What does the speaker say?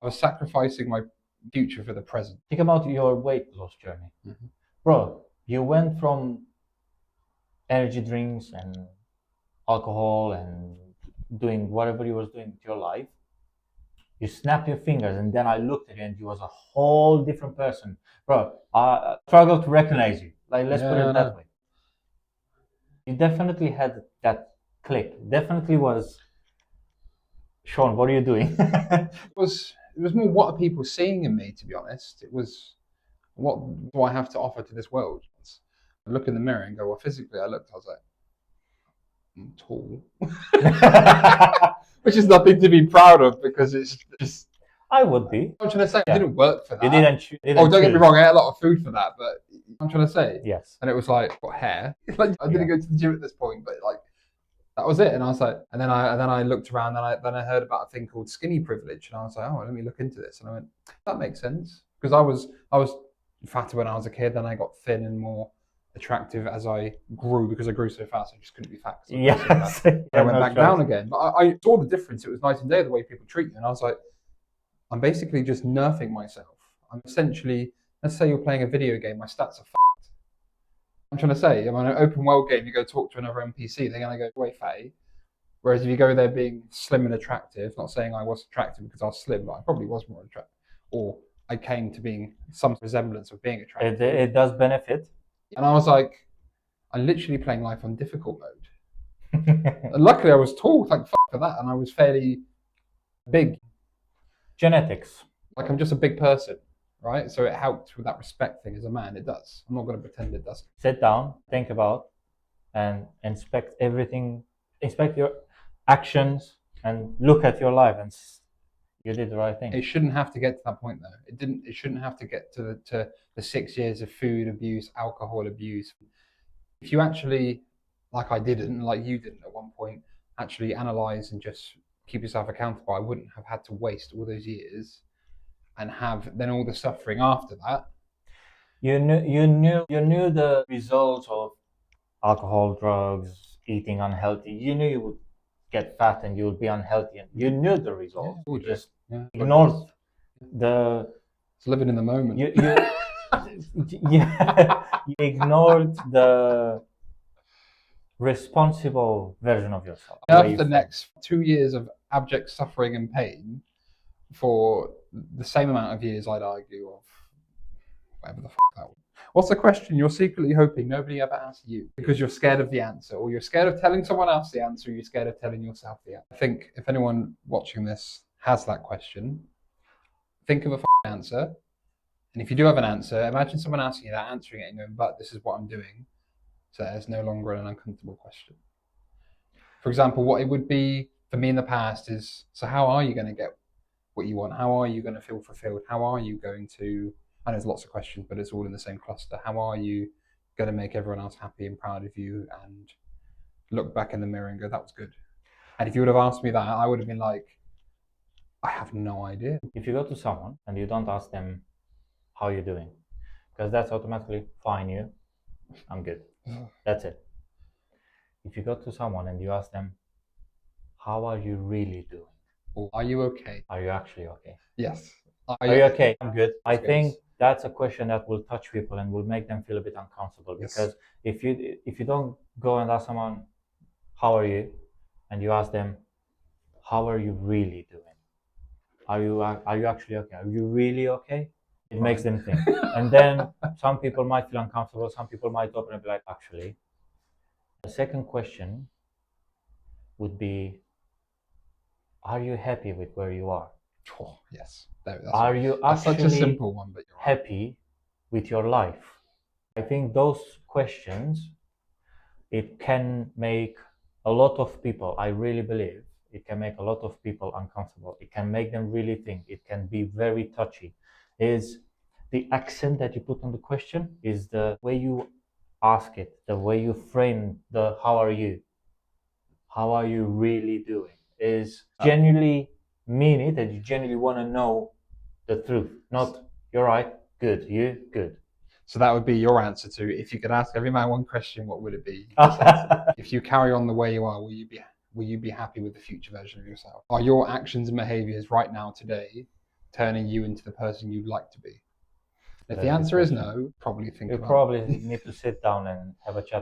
I was sacrificing my future for the present. Think about your weight loss journey. Mm-hmm. Bro, you went from energy drinks and alcohol and doing whatever you was doing with your life. You snapped your fingers, and then I looked at you, and you was a whole different person, bro. I struggle to recognize you. Like, let's put it that way. You definitely had that click. Definitely was. Sean, what are you doing? It was more, what are people seeing in me, to be honest. It was, what do I have to offer to this world? I look in the mirror and go, well, physically I was like, I'm tall. Which is nothing to be proud of, because it's just, I would be. I'm trying to say, I didn't work for that. You didn't don't get me wrong, I ate a lot of food for that, but I'm trying to say. Yes. And it was like, got hair. Like, I didn't go to the gym at this point, but like, that was it. And I was like, and then I looked around, and then I heard about a thing called skinny privilege, and I was like, oh, let me look into this. And I went, that makes sense, because I was fatter when I was a kid, then I got thin and more attractive as I grew, because I grew so fast I just couldn't be fat. Yes. I went back down again. But I saw the difference. It was night and day the way people treat you, and I was like, I'm basically just nerfing myself. I'm essentially, let's say you're playing a video game, my stats are fucked. I'm trying to say, in an open world game, you go talk to another NPC, they're going to go, away fatty. Whereas if you go there being slim and attractive, not saying I was attractive because I was slim, but I probably was more attractive, or I came to being some resemblance of being attractive. It does benefit. And I was like, I'm literally playing life on difficult mode. And luckily I was tall, thank fuck for that, and I was fairly big. Genetics. Like, I'm just a big person, right? So it helped with that respect thing as a man. It does. I'm not going to pretend it doesn't. Sit down, think about, and inspect everything. Inspect your actions and look at your life, and you did the right thing. It shouldn't have to get to that point, though. It didn't. It shouldn't have to get to the 6 years of food abuse, alcohol abuse. If you actually, like I didn't, like you didn't at one point, actually analyze and just keep yourself accountable, I wouldn't have had to waste all those years and have then all the suffering after that. You knew the results of alcohol, drugs, eating unhealthy. You knew you would get fat and you would be unhealthy, and you knew the results. Yeah, you just ignored the. It's living in the moment. You you ignored the responsible version of yourself. After the next 2 years of abject suffering and pain, for the same amount of years, I'd argue, of whatever the fuck that was. What's the question you're secretly hoping nobody ever asks you because you're scared of the answer, or you're scared of telling someone else the answer, or you're scared of telling yourself the answer? I think if anyone watching this has that question, think of a answer. And if you do have an answer, imagine someone asking you that, answering it and going, but this is what I'm doing. So it's no longer an uncomfortable question. For example, what it would be for me in the past is, so how are you going to get what you want? How are you going to feel fulfilled? How are you going to, and there's lots of questions, but it's all in the same cluster. How are you going to make everyone else happy and proud of you, and look back in the mirror and go, that was good? And if you would have asked me that, I would have been like, I have no idea. If you go to someone and you don't ask them how you're doing, because that's automatically fine, I'm good. That's it. If you go to someone and you ask them, how are you really doing? Or are you okay? Are you actually okay? Yes. Are you okay? I'm good. I think that's a question that will touch people and will make them feel a bit uncomfortable. Because if you don't go and ask someone, how are you? And you ask them, how are you really doing? Are you actually okay? Are you really okay? It makes them think. And then some people might feel uncomfortable. Some people might open and be like, actually. The second question would be, are you happy with where you are? Oh, yes. Are you actually such a simple one, but you're happy with your life? I think those questions, it can make a lot of people, I really believe, it can make a lot of people uncomfortable. It can make them really think. It can be very touchy. Is the accent that you put on the question, is the way you ask it, the way you frame the how are you really doing, is genuinely mean it, and you genuinely want to know the truth, not you're right, good, you good. So that would be your answer to, if you could ask every man one question, what would it be? If you carry on the way you are, will you be happy with the future version of yourself? Are your actions and behaviors right now, today, turning you into the person you'd like to be? If That's the a good answer is question. no, probably think You about probably need to sit down and have a chat